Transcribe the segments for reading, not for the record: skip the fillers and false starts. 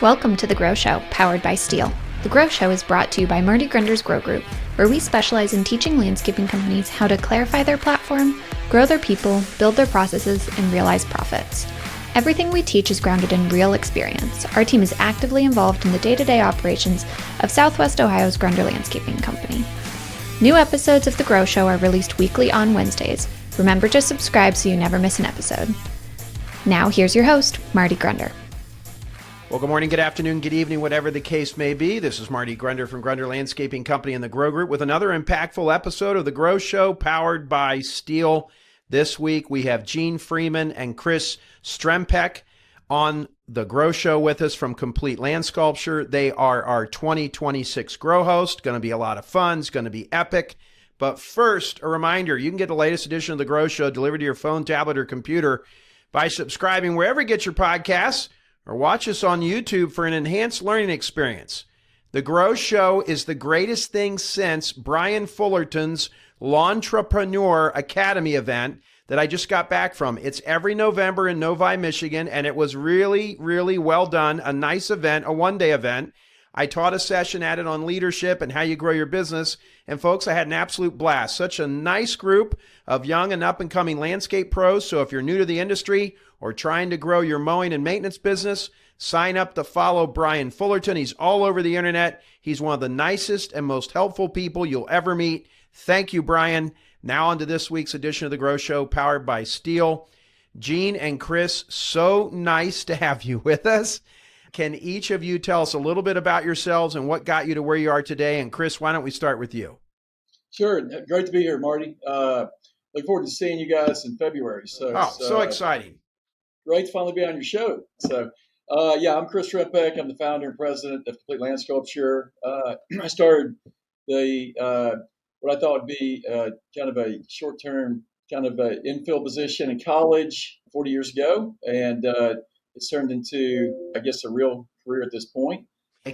Welcome to The Grow Show, powered by Steel. The Grow Show is brought to you by Marty Grunder's Grow Group, where we specialize in teaching landscaping companies how to clarify their platform, grow their people, build their processes, and realize profits. Everything we teach is grounded in real experience. Our team is actively involved in the day-to-day operations of Southwest Ohio's Grunder Landscaping Company. New episodes of The Grow Show are released weekly on Wednesdays. Remember to subscribe so you never miss an episode. Now, here's your host, Marty Grunder. Well, good morning, good afternoon, good evening, whatever the case may be. This is Marty Grunder from Grunder Landscaping Company and the Grow Group with another impactful episode of The Grow Show powered by Steel. This week we have Gene Freeman and Chris Strempek on The Grow Show with us from Complete Landsculpture. They are our 2026 Grow host. Going to be a lot of fun. It's going to be epic. But first, a reminder, you can get the latest edition of The Grow Show delivered to your phone, tablet, or computer by subscribing wherever you get your podcasts, or watch us on YouTube for an enhanced learning experience. The Grow Show is the greatest thing since Brian Fullerton's L'Entrepreneur Academy event that I just got back from. It's every November in Novi, Michigan, and it was really, really well done. A nice event, a one-day event. I taught a session at it on leadership and how you grow your business. And folks, I had an absolute blast. Such a nice group of young and up-and-coming landscape pros. So if you're new to the industry or trying to grow your mowing and maintenance business, sign up to follow Brian Fullerton. He's all over the internet. He's one of the nicest and most helpful people you'll ever meet. Thank you, Brian. Now on to this week's edition of The Grow Show, powered by Steel. Gene and Chris, so nice to have you with us. Can each of you tell us a little bit about yourselves and what got you to where you are today? And Chris, why don't we start with you? Sure. Great to be here, Marty. Look forward to seeing you guys in February. So exciting. Great to finally be on your show. I'm Chris Strempek. I'm the founder and president of Complete Landsculpture. I started what I thought would be kind of a short-term kind of a infill position in college 40 years ago. And it's turned into, I guess, a real career at this point. I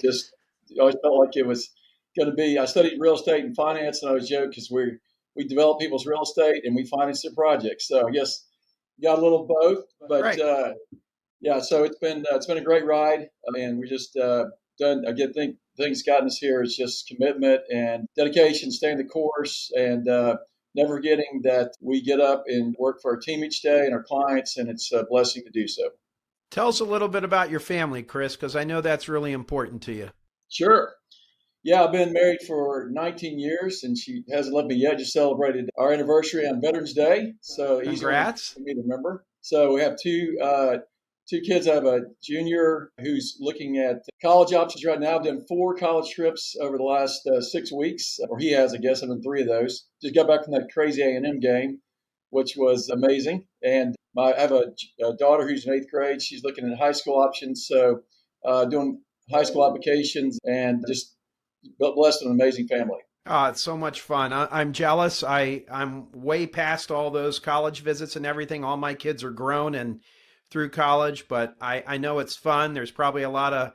always felt like it was going to be. I studied real estate and finance, and I always joke because we develop people's real estate and we finance their projects. So I guess got a little of both, but right. So it's been a great ride, and we just done. I get things gotten us here is just commitment and dedication, staying the course, and never forgetting that we get up and work for our team each day and our clients, and it's a blessing to do so. Tell us a little bit about your family, Chris, because I know that's really important to you. Sure. Yeah, I've been married for 19 years, and she hasn't left me yet. Just celebrated our anniversary on Veterans Day. So congrats. Easy for me to remember. So we have two kids. I have a junior who's looking at college options right now. I've done 4 college trips over the last 6 weeks, or he has, I guess. I've done 3 of those. Just got back from that crazy A&M game, which was amazing. And I have a daughter who's in 8th grade. She's looking at high school options. So doing high school applications, and just blessed with an amazing family. Oh, it's so much fun. I'm jealous. I'm way past all those college visits and everything. All my kids are grown and through college, but I know it's fun. There's probably a lot of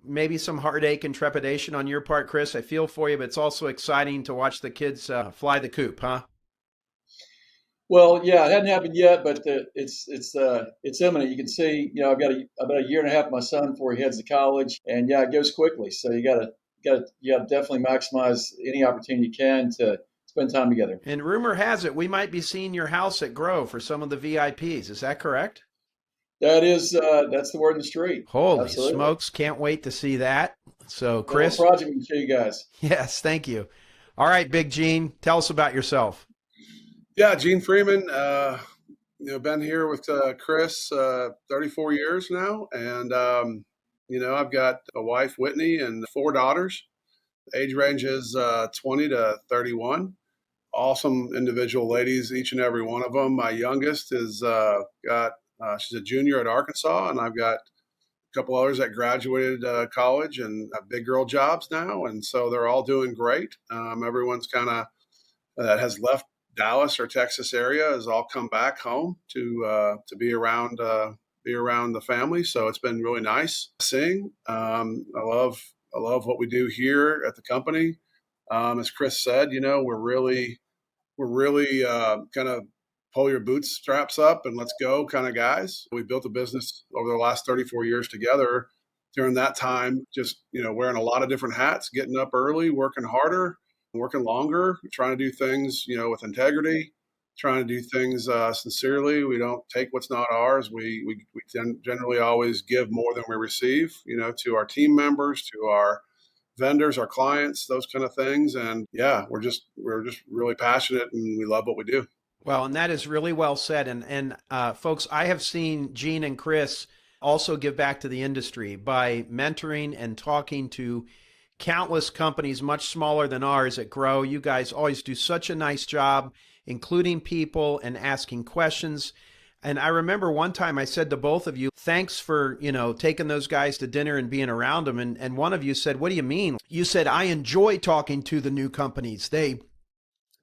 maybe some heartache and trepidation on your part, Chris. I feel for you, but it's also exciting to watch the kids fly the coop, huh? Well, yeah, it hadn't happened yet, but it's imminent. You can see, I've got about a year and a half of my son before he heads to college, and yeah, it goes quickly. So you got to definitely maximize any opportunity you can to spend time together. And rumor has it we might be seeing your house at Grow for some of the VIPs. Is that correct? That's the word in the street. Holy Absolutely. Smokes! Can't wait to see that. So, Chris, project we can show you guys. Yes, thank you. All right, Big Gene, tell us about yourself. Yeah, Gene Freeman. Been here with Chris 34 years now, and I've got a wife, Whitney, and 4 daughters. Age range is 20 to 31. Awesome individual ladies, each and every one of them. My youngest is she's a junior at Arkansas, and I've got a couple others that graduated college and have big girl jobs now, and so they're all doing great. Everyone's kind of that has left Dallas or Texas area has all come back home to be around the family. So it's been really nice seeing. I love what we do here at the company. As Chris said, we're really kind of pull your bootstraps up and let's go kind of guys. We built a business over the last 34 years together during that time, just, wearing a lot of different hats, getting up early, working harder, working longer, trying to do things, with integrity, trying to do things sincerely. We don't take what's not ours. We generally always give more than we receive, to our team members, to our vendors, our clients, those kind of things. And yeah, we're just really passionate and we love what we do. Well, and that is really well said. And folks, I have seen Gene and Chris also give back to the industry by mentoring and talking to countless companies much smaller than ours that grow. You guys always do such a nice job including people and asking questions. And I remember one time I said to both of you, thanks for, taking those guys to dinner and being around them. And one of you said, what do you mean? You said, I enjoy talking to the new companies. They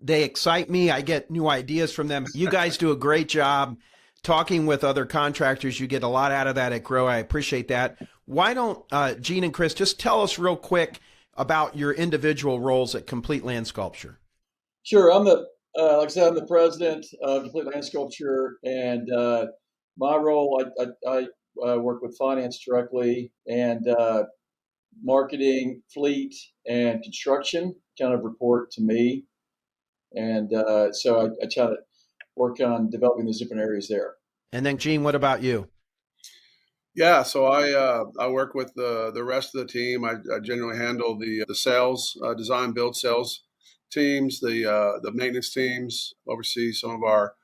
excite me. I get new ideas from them. You guys do a great job talking with other contractors. You get a lot out of that at Grow. I appreciate that. Why don't Gene and Chris just tell us real quick about your individual roles at Complete Landsculpture? Sure. Like I said, I'm the president of Complete Landsculpture, and my role, I work with finance directly, and marketing, fleet, and construction kind of report to me. And so I try to work on developing those different areas there. And then, Gene, what about you? Yeah, so I work with the rest of the team. I generally handle the sales, design, build, sales teams, the maintenance teams, oversee some of our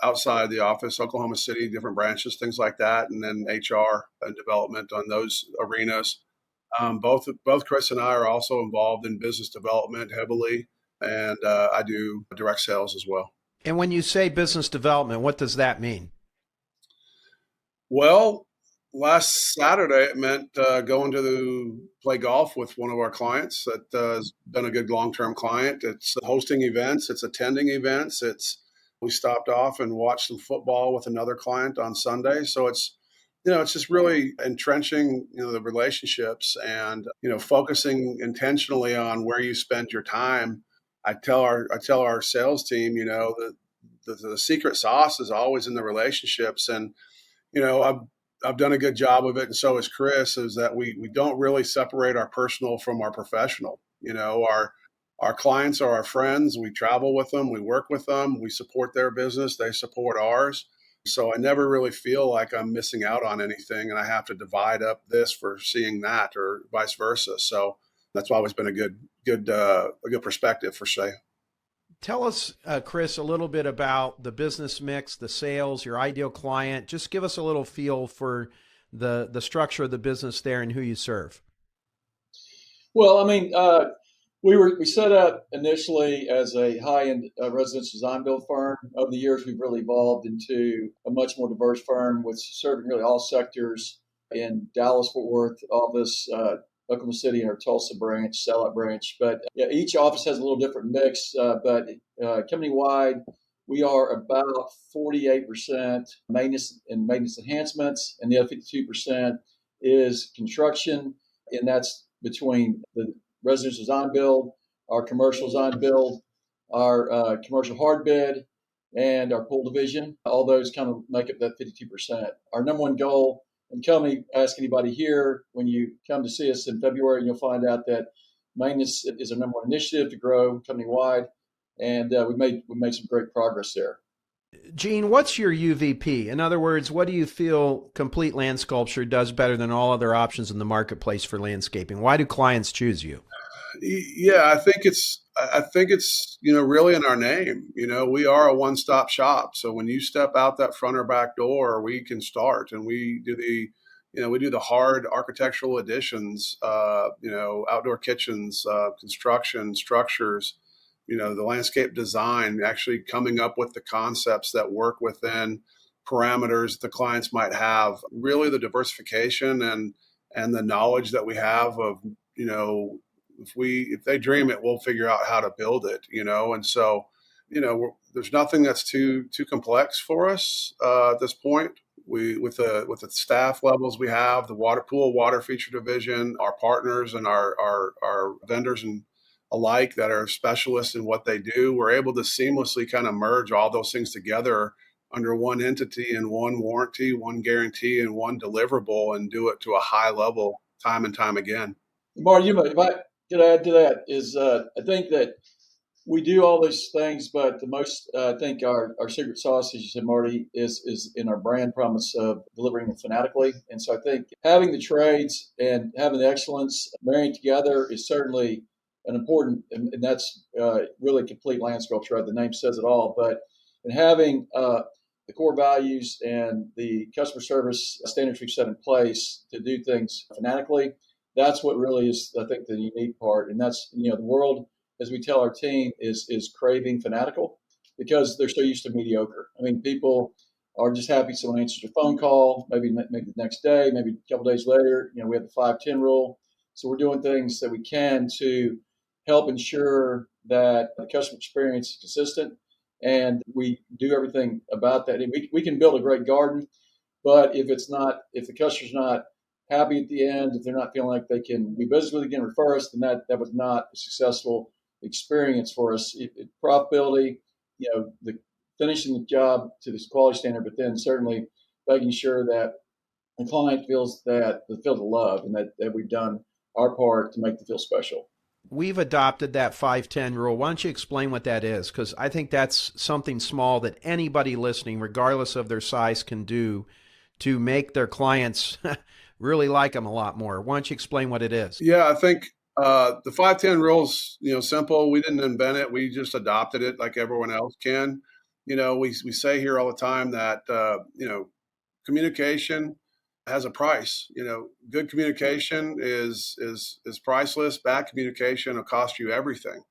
outside the office, Oklahoma City, different branches, things like that, and then HR and development on those arenas. Both Chris and I are also involved in business development heavily, and I do direct sales as well. And when you say business development, what does that mean? Well, last Saturday, it meant going to play golf with one of our clients that has been a good long-term client. It's hosting events, it's attending events. We stopped off and watched some football with another client on Sunday. So it's just really entrenching, the relationships and, focusing intentionally on where you spend your time. I tell our sales team, that the secret sauce is always in the relationships. And, I've done a good job of it, and so has Chris, is that we don't really separate our personal from our professional. Our clients are our friends. We travel with them, we work with them, we support their business, they support ours. So I never really feel like I'm missing out on anything and I have to divide up this for seeing that or vice versa. So that's always been a good perspective for say. Tell us, Chris, a little bit about the business mix, the sales, your ideal client. Just give us a little feel for the structure of the business there and who you serve. Well, I mean, we set up initially as a high-end residential design build firm. Over the years, we've really evolved into a much more diverse firm with serving really all sectors in Dallas, Fort Worth office, Oklahoma City, and our Tulsa branch, sellout branch. But yeah, each office has a little different mix. But company-wide, we are about 48% maintenance and maintenance enhancements, and the other 52% is construction, and that's between the residential design build, our commercial design build, our commercial hard bid, and our pool division. All those kind of make up that 52%. Our number one goal, and ask anybody here, when you come to see us in February, you'll find out that maintenance is our number one initiative to grow company-wide, and we made some great progress there. Gene, what's your UVP? In other words, what do you feel Complete Landsculpture does better than all other options in the marketplace for landscaping? Why do clients choose you? Yeah, I think it's really in our name. We are a one-stop shop. So when you step out that front or back door, we can start, and we do the hard architectural additions, outdoor kitchens, construction, structures, the landscape design, actually coming up with the concepts that work within parameters the clients might have. Really, the diversification and the knowledge that we have of, if they dream it, we'll figure out how to build it, and so, there's nothing that's too complex for us at this point. With the staff levels we have, the water feature division, our partners and our vendors and alike that are specialists in what they do, we're able to seamlessly kind of merge all those things together under one entity and one warranty, one guarantee, and one deliverable, and do it to a high level time and time again. Marty, if I could add to that is I think that we do all these things, but the most I think our secret sauce, as you said, Marty, is in our brand promise of delivering them fanatically. And so I think having the trades and having the excellence marrying together is certainly an important, and that's really complete land sculpture. Right? The name says it all. But in having the core values and the customer service standards we've set in place to do things fanatically, that's what really is, I think, the unique part. And that's, the world, as we tell our team, is craving fanatical because they're so used to mediocre. I mean, people are just happy someone answers your phone call, maybe the next day, maybe a couple days later. We have the 5-10 rule. So we're doing things that we can to help ensure that the customer experience is consistent. And we do everything about that. And we can build a great garden, but if the customer's not happy at the end, if they're not feeling like they can be business with again, refer us, then that was not a successful experience for us. Profitability, the finishing the job to this quality standard, but then certainly making sure that the client feels the love and that we've done our part to make them feel special. We've adopted that 5-10 rule. Why don't you explain what that is? Because I think that's something small that anybody listening, regardless of their size, can do to make their clients really like them a lot more. Why don't you explain what it is? Yeah, I think the 5-10 rule is, simple. We didn't invent it. We just adopted it like everyone else can. We say here all the time that, communication has a price. Good communication is priceless. Bad communication will cost you everything.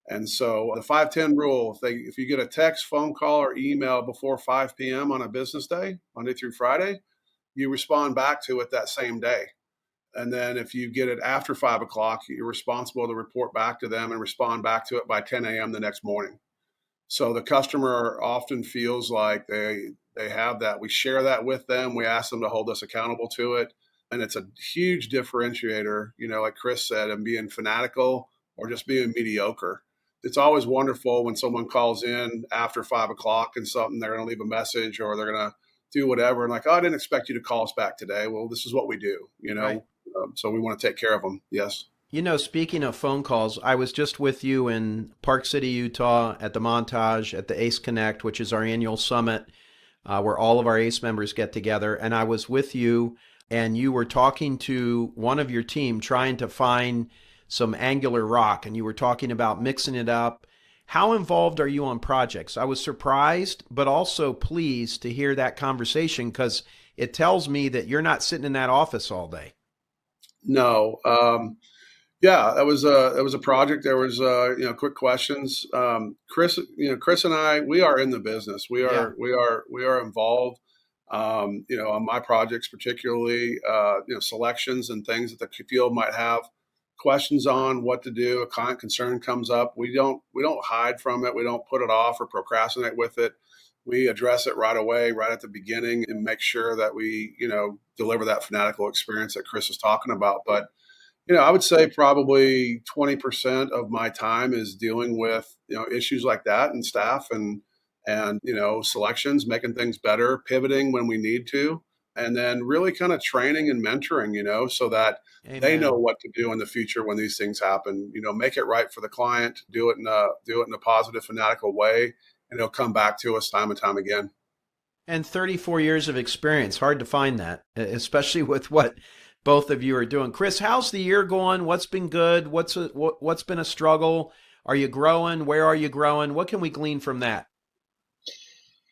And so the 5-10 rule, if you get a text, phone call, or email before 5 p.m. on a business day, Monday through Friday, you respond back to it that same day. And then if you get it after 5 o'clock, you're responsible to report back to them and respond back to it by 10 a.m. the next morning. So the customer often feels like they have that. We share that with them. We ask them to hold us accountable to it. And it's a huge differentiator, like Chris said, and being fanatical or just being mediocre. It's always wonderful when someone calls in after 5 o'clock and something, they're going to leave a message or they're going to do whatever. And like, oh, I didn't expect you to call us back today. Well, this is what we do, Right. So we want to take care of them. Yes. Speaking of phone calls, I was just with you in Park City, Utah at the Montage at the ACE Connect, which is our annual summit where all of our ACE members get together. And I was with you and you were talking to one of your team trying to find some angular rock and you were talking about mixing it up. How involved are you on projects? I was surprised, but also pleased to hear that conversation because it tells me that you're not sitting in that office all day. No. Yeah, that was a project. There was quick questions. Chris and I, we are in the business. We are involved. On my projects, particularly, selections and things that the field might have questions on what to do. A client concern comes up. We don't hide from it. We don't put it off or procrastinate with it. We address it right away, right at the beginning, and make sure that we, deliver that fanatical experience that Chris is talking about. But I would say probably 20% of my time is dealing with, issues like that and staff and selections, making things better, pivoting when we need to, and then really kind of training and mentoring, so that Amen. They know what to do in the future when these things happen, make it right for the client, do it in a positive, fanatical way, and it'll come back to us time and time again. And 34 years of experience, hard to find that, especially with what both of you are doing. Chris, how's the year going? What's been good? What's been a struggle? Are you growing? Where are you growing? What can we glean from that?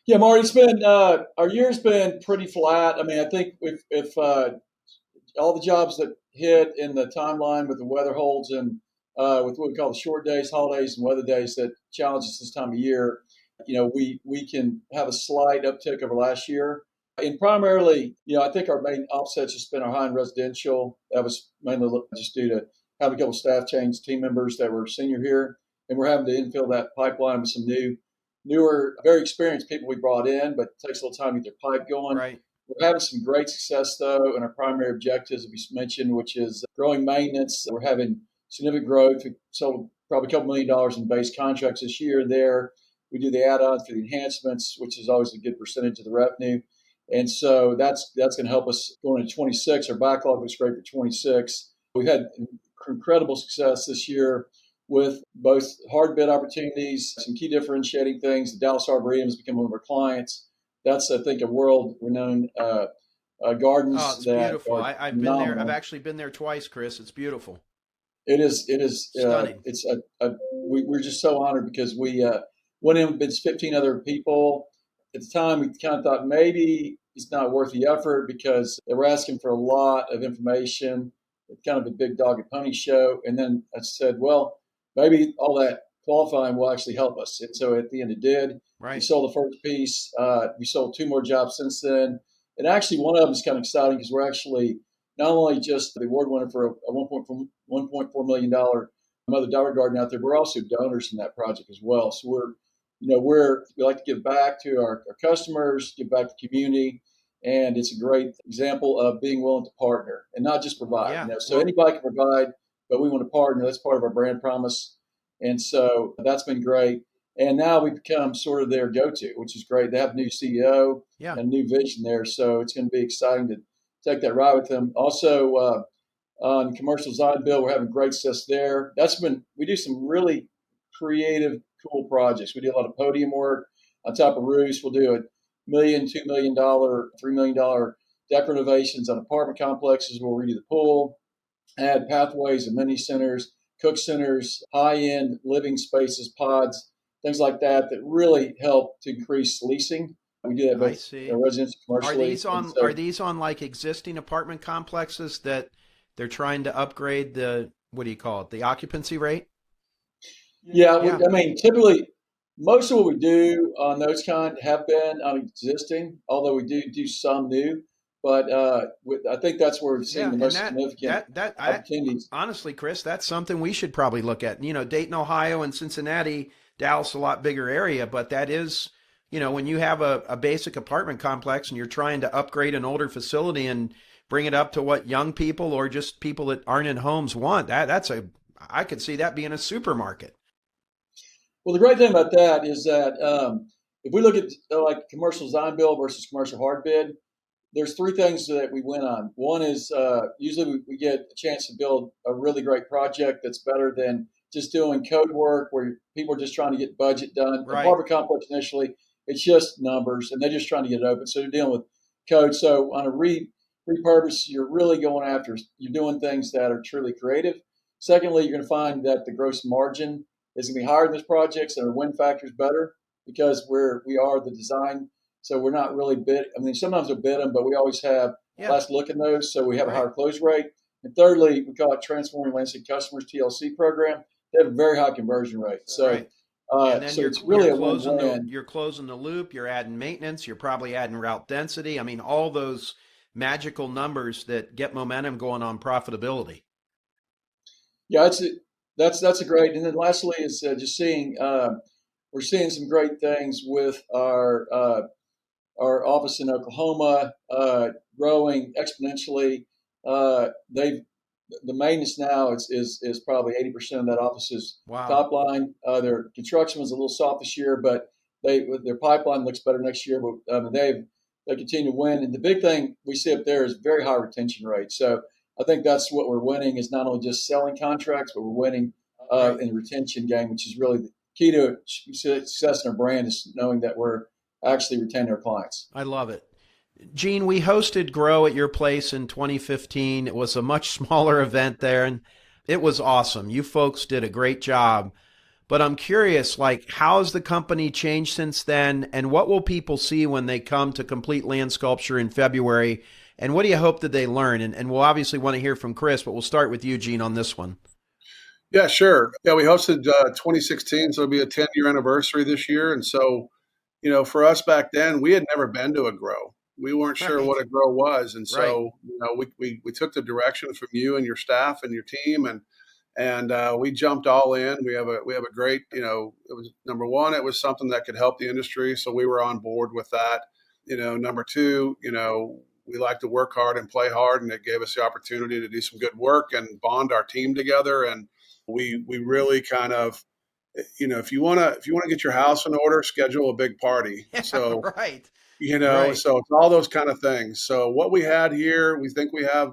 Yeah, Marty, it's been our year's been pretty flat. I mean, I think if all the jobs that hit in the timeline with the weather holds and with what we call the short days, holidays, and weather days that challenge us this time of year, we can have a slight uptick over last year. And primarily, I think our main offset's just been our high-end residential. That was mainly just due to having a couple of staff change, team members that were senior here, and we're having to infill that pipeline with some newer, very experienced people we brought in, but it takes a little time to get their pipe going. Right. We're having some great success, though, in our primary objectives that we mentioned, which is growing maintenance. We're having significant growth. We sold probably a couple $1 million in base contracts this year and there. We do the add-ons for the enhancements, which is always a good percentage of the revenue. And so that's going to help us going into 26. Our backlog looks great for 26. We've had incredible success this year with both hard bid opportunities, some key differentiating things. The Dallas Arboretum has become one of our clients. That's, I think, a world-renowned Oh, gardens it's that beautiful. are I've been there. I've phenomenal. actually been there twice, Chris. It's beautiful. It is. It is. Stunning. We're just so honored because we went in with 15 other people. At the time, we kind of thought maybe it's not worth the effort because they were asking for a lot of information. It's kind of a big dog and pony show. And then I said, well, maybe all that qualifying will actually help us. And so at the end, it did. We Right. sold the first piece. We sold 2 more jobs since then. And actually, one of them is kind of exciting because we're actually not only just the award winner for a $1.4 million Mother Daughter Garden out there, we're also donors in that project as well. So we like to give back to our customers, give back to the community, and it's a great example of being willing to partner and not just provide. Yeah. So Well, anybody can provide, but we want to partner. That's part of our brand promise, and so that's been great. And now we've become sort of their go-to, which is great. They have a new CEO yeah. and a new vision there, so it's going to be exciting to take that ride with them. Also, on commercial design build, we're having great success there. We do some really creative, cool projects. We do a lot of podium work on top of roofs. We'll do $1 million, $2 million, $3 million deck renovations on apartment complexes. We'll redo the pool, add pathways, amenity centers, cook centers, high-end living spaces, pods, things like that really help to increase leasing. We do that I both see. residential, commercially. Are these on like existing apartment complexes that they're trying to upgrade the, what do you call it, the occupancy rate? Yeah, Yeah. I mean, typically, most of what we do on those kind have been on existing, although we do some new. But I think that's where we're seeing Yeah, the and most significant I opportunities. honestly, Chris, that's something we should probably look at. Dayton, Ohio, and Cincinnati, Dallas, a lot bigger area, but that is, when you have a basic apartment complex and you're trying to upgrade an older facility and bring it up to what young people or just people that aren't in homes want, I could see that being a supermarket. Well, the great thing about that is that if we look at like commercial design build versus commercial hard bid, there's 3 things that we win on. One is usually we get a chance to build a really great project that's better than just doing code work where people are just trying to get budget done. Right. Apartment complex initially, it's just numbers and they're just trying to get it open. So they're dealing with code. So on a repurpose, you're doing things that are truly creative. Secondly, you're going to find that the gross margin is going to be higher in those projects and our win factor is better because we are the design. So we're not really bid. I mean, sometimes we'll bid them, but we always have Yeah. last look in those. So we have a Right. higher close rate. And thirdly, we call it Transforming Landscape Customers TLC program. They have a very high conversion rate. So, Right. And then so you're it's really you're a closing win-win. you're closing the loop, you're adding maintenance, you're probably adding route density. I mean, all those magical numbers that get momentum going on profitability. Yeah, that's a great. And then lastly is just seeing we're seeing some great things with our office in Oklahoma, growing exponentially. They've The maintenance now is probably 80% of that office's Wow. top line. Their construction was a little soft this year, but their pipeline looks better next year. But they continue to win. And the big thing we see up there is very high retention rate. So I think that's what we're winning is not only just selling contracts, but we're winning Right. in the retention game, which is really the key to success in our brand is knowing that we're actually retaining our clients. I love it. Gene, we hosted Grow at your place in 2015. It was a much smaller event there, and it was awesome. You folks did a great job. But I'm curious, like, how has the company changed since then, and what will people see when they come to Complete Landsculpture in February? And what do you hope that they learn? And we'll obviously want to hear from Chris, but we'll start with you, Gene, on this one. Yeah, sure. Yeah, we hosted 2016, so it'll be a 10-year anniversary this year. And so, for us back then, we had never been to a grow. We weren't sure Right. what a grow was. And Right. so, we took the direction from you and your staff and your team and we jumped all in. We have a great, it was number one, it was something that could help the industry. So we were on board with that. Number two, we like to work hard and play hard, and it gave us the opportunity to do some good work and bond our team together. And we really kind of, if you want to get your house in order, schedule a big party. Yeah, So right. Right. So it's all those kind of things. So what we had here, we think we have,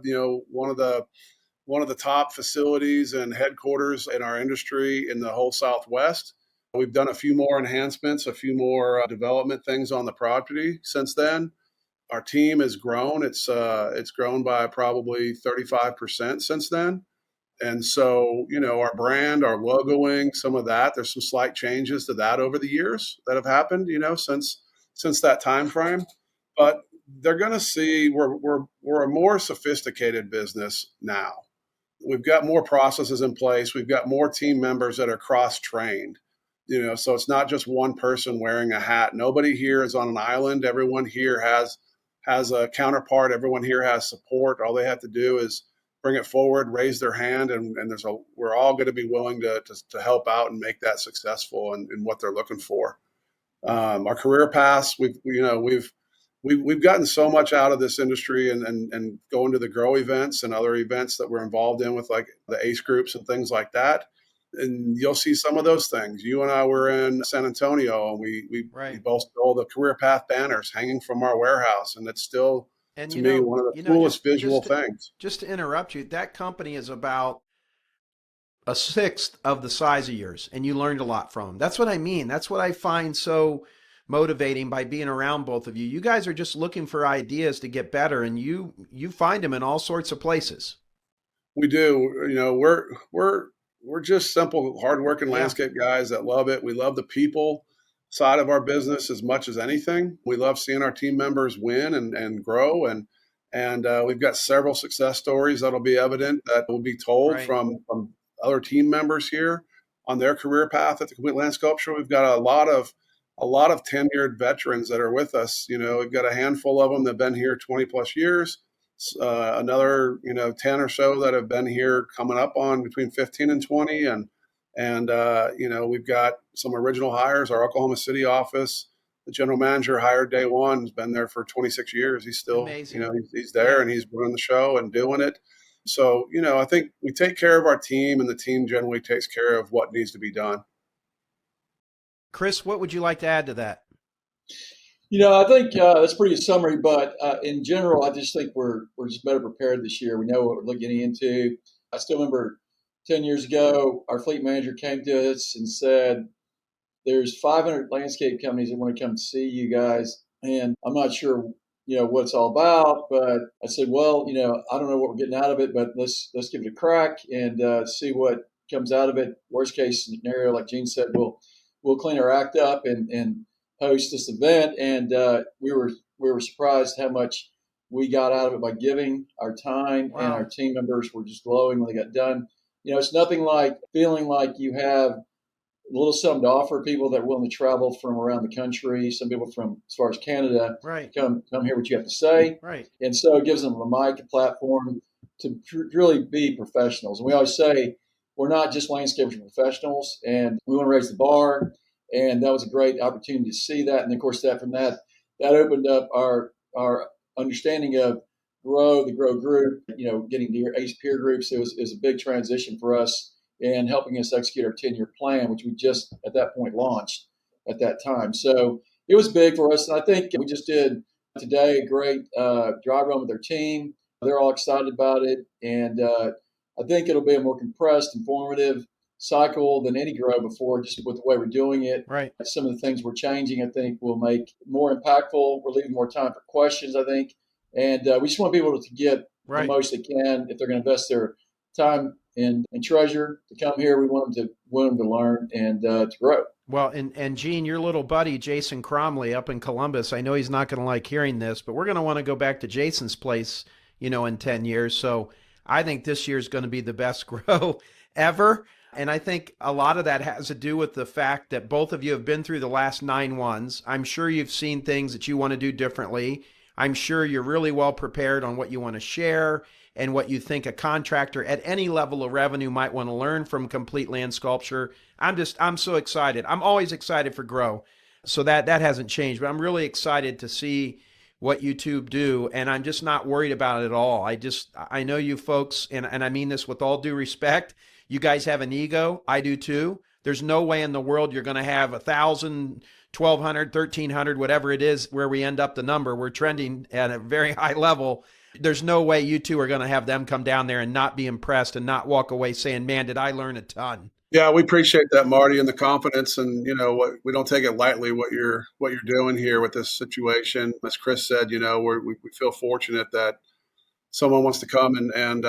one of the top facilities and headquarters in our industry in the whole Southwest. We've done a few more enhancements, a few more development things on the property since then. Our team has grown. It's grown by probably 35% since then. And so, our brand, our logoing, some of that, there's some slight changes to that over the years that have happened, since that time frame. But they're going to see we're a more sophisticated business now. We've got more processes in place. We've got more team members that are cross-trained. So it's not just one person wearing a hat. Nobody here is on an island. Everyone here has a counterpart. Everyone here has support. All they have to do is bring it forward, raise their hand, and we're all going to be willing to help out and make that successful in what they're looking for. Our career paths, we've gotten so much out of this industry and going to the Grow events and other events that we're involved in with like the ACE groups and things like that. And you'll see some of those things. You and I were in San Antonio, and we both stole the career path banners hanging from our warehouse. And it's still, And to me, one of the coolest visual things. Just to interrupt you, that company is about a sixth of the size of yours, and you learned a lot from them. That's what I mean. That's what I find so motivating by being around both of you. You guys are just looking for ideas to get better, and you find them in all sorts of places. We do. We're just simple, hardworking landscape guys that love it. We love the people side of our business as much as anything. We love seeing our team members win and grow, and we've got several success stories that'll be evident that will be told from other team members here on their career path at the Complete Landsculpture. We've got a lot of tenured veterans that are with us. We've got a handful of them that have been here 20 plus years. Another 10 or so that have been here coming up on between 15 and 20, and we've got some original hires. Our Oklahoma City office, the general manager hired day one, has been there for 26 years. He's still amazing. He's there and he's running the show and doing it. So I think we take care of our team, and the team generally takes care of what needs to be done. Chris, what would you like to add to that? I think that's pretty good summary, but in general, I just think we're just better prepared this year. We know what we're getting into. I still remember 10 years ago, our fleet manager came to us and said, there's 500 landscape companies that want to come see you guys, and I'm not sure, what it's all about. But I said, well, I don't know what we're getting out of it, but let's give it a crack and see what comes out of it. Worst case scenario, like Gene said, we'll clean our act up and host this event. And we were surprised how much we got out of it by giving our time. Wow. And our team members were just glowing when they got done. It's nothing like feeling like you have a little something to offer people that are willing to travel from around the country. Some people from as far as Canada come hear what you have to say. Right. And so it gives them a mic, a platform to really be professionals. And we always say we're not just landscapers professionals, and we want to raise the bar. And that was a great opportunity to see that. And of course, that opened up our understanding of the Grow group, getting to your ACE peer groups. It was a big transition for us and helping us execute our 10-year plan, which we just at that point launched at that time. So it was big for us. And I think we just did today a great dry run with our team. They're all excited about it. And I think it'll be a more compressed, informative cycle than any Grow before, just with the way we're doing it. Right. Some of the things we're changing, I think, will make more impactful. We're leaving more time for questions, I think. And we just want people to get the most they can if they're going to invest their time and treasure to come here. We want them to learn and to grow. Well, and Gene, your little buddy, Jason Cromley up in Columbus, I know he's not going to like hearing this, but we're going to want to go back to Jason's place, in 10 years. So I think this year is going to be the best Grow ever. And I think a lot of that has to do with the fact that both of you have been through the last 9 ones. I'm sure you've seen things that you want to do differently. I'm sure you're really well prepared on what you want to share and what you think a contractor at any level of revenue might want to learn from Complete Landsculpture. I'm so excited. I'm always excited for Grow. So that hasn't changed, but I'm really excited to see what you two do. And I'm just not worried about it at all. I know you folks, and I mean this with all due respect, you guys have an ego. I do too. There's no way in the world you're going to have 1,000 1,200, 1,300, whatever it is, where we end up the number, we're trending at a very high level. There's no way you two are going to have them come down there and not be impressed and not walk away saying, man, did I learn a ton. Yeah, we appreciate that, Marty, and the confidence, and we don't take it lightly what you're doing here with this situation. As Chris said, we feel fortunate that someone wants to come and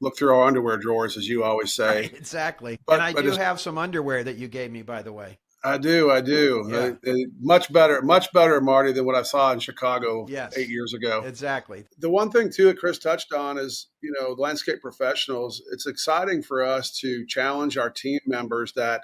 look through our underwear drawers, as you always say. Right, exactly. But and I do have some underwear that you gave me, by the way. I do. Yeah. Much better, Marty, than what I saw in Chicago 8 years ago. Exactly. The one thing, too, that Chris touched on is, landscape professionals, it's exciting for us to challenge our team members that,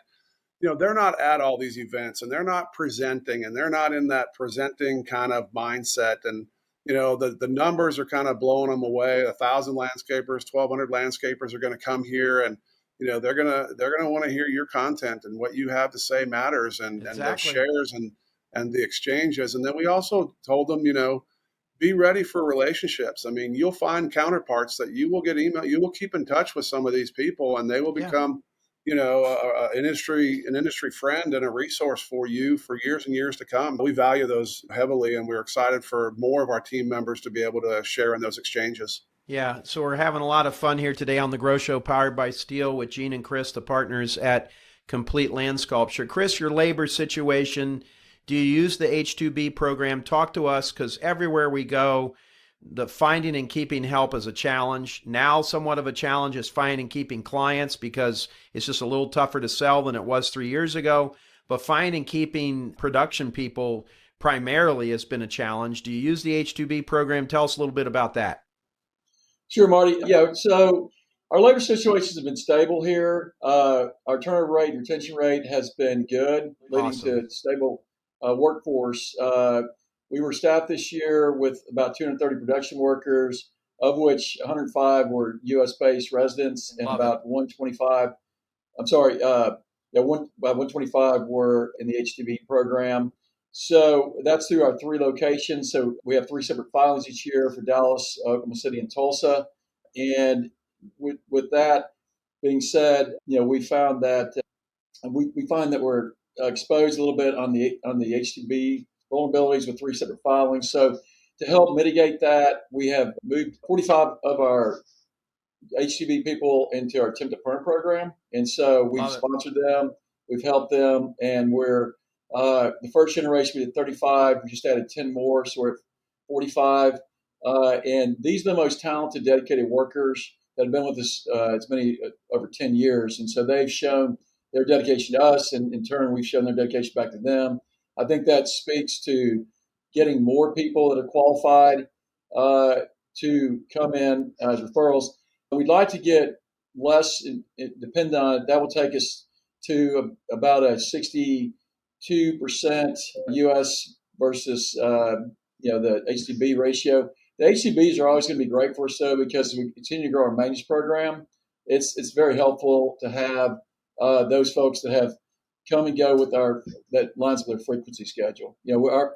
they're not at all these events and they're not presenting and they're not in that presenting kind of mindset. And, the numbers are kind of blowing them away. 1,000 landscapers, 1,200 landscapers are going to come here, and they're gonna want to hear your content, and what you have to say matters, and those shares and the exchanges. And then we also told them, be ready for relationships. I mean, you'll find counterparts that you will get email. You will keep in touch with some of these people, and they will become, an industry friend and a resource for you for years and years to come. We value those heavily, and we're excited for more of our team members to be able to share in those exchanges. Yeah, so we're having a lot of fun here today on the Grow Show, powered by Steel, with Gene and Chris, the partners at Complete Landsculpture. Chris, your labor situation, do you use the H-2B program? Talk to us, because everywhere we go, the finding and keeping help is a challenge. Now, somewhat of a challenge is finding and keeping clients, because it's just a little tougher to sell than it was 3 years ago. But finding and keeping production people primarily has been a challenge. Do you use the H-2B program? Tell us a little bit about that. Sure, Marty. Yeah, so our labor situations have been stable here. Our turnover rate and retention rate has been good, leading to stable workforce. We were staffed this year with about 230 production workers, of which 105 were U.S.-based residents, and about 125. About 125 were in the H-2B program. So that's through our 3 locations. So we have 3 separate filings each year for Dallas, Oklahoma City, and Tulsa. And with that being said, we found that we find that we're exposed a little bit on the H-2B vulnerabilities with 3 separate filings. So to help mitigate that, we have moved 45 of our H-2B people into our Temp to Perm program. And so we've sponsored them, we've helped them, and we're the first generation, we did 35. We just added 10 more, so we're at 45. And these are the most talented, dedicated workers that have been with us over 10 years. And so they've shown their dedication to us, and in turn, we've shown their dedication back to them. I think that speaks to getting more people that are qualified to come in as referrals. We'd like to get less, depending on it, that will take us to about a 62% U.S. versus the H-2B ratio. The H-2Bs are always going to be great for us, though, because we continue to grow our maintenance program. It's very helpful to have those folks that have come and go with that lines with their frequency schedule.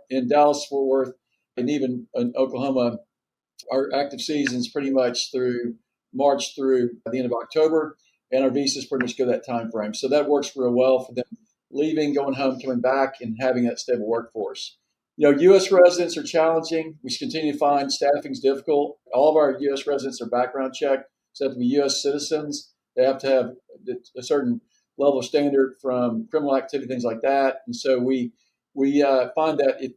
In Dallas, Fort Worth, and even in Oklahoma, our active season's pretty much through March through the end of October, and our visas pretty much go that time frame. So that works real well for them leaving, going home, coming back, and having that stable workforce. U.S. residents are challenging. We continue to find staffing's difficult. All of our U.S. residents are background checked. So they have to be U.S. citizens. They have to have a certain level of standard from criminal activity, things like that. And so we find that if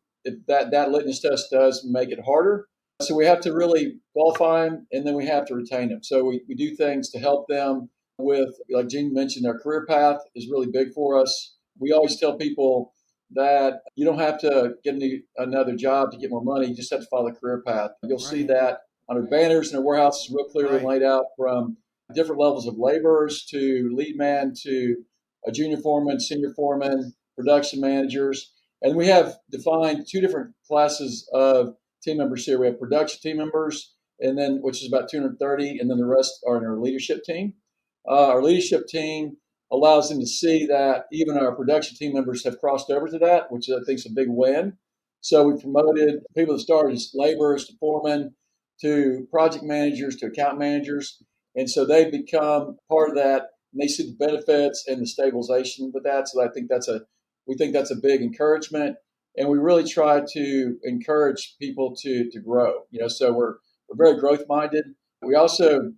that litmus test does make it harder. So we have to really qualify them, and then we have to retain them. So we do things to help them with, like Gene mentioned, our career path is really big for us. We always tell people that you don't have to get another job to get more money. You just have to follow the career path. You'll see that on our banners and our warehouses real clearly laid out, from different levels of laborers to lead man to a junior foreman, senior foreman, production managers. And we have defined 2 different classes of team members here. We have production team members, and then which is about 230, and then the rest are in our leadership team. Our leadership team allows them to see that even our production team members have crossed over to that, which I think is a big win. So we promoted people that started as laborers to foremen to project managers to account managers. And so they become part of that, and they see the benefits and the stabilization with that. So I think that's a we think that's a big encouragement. And we really try to encourage people to grow. So we're very growth minded. We also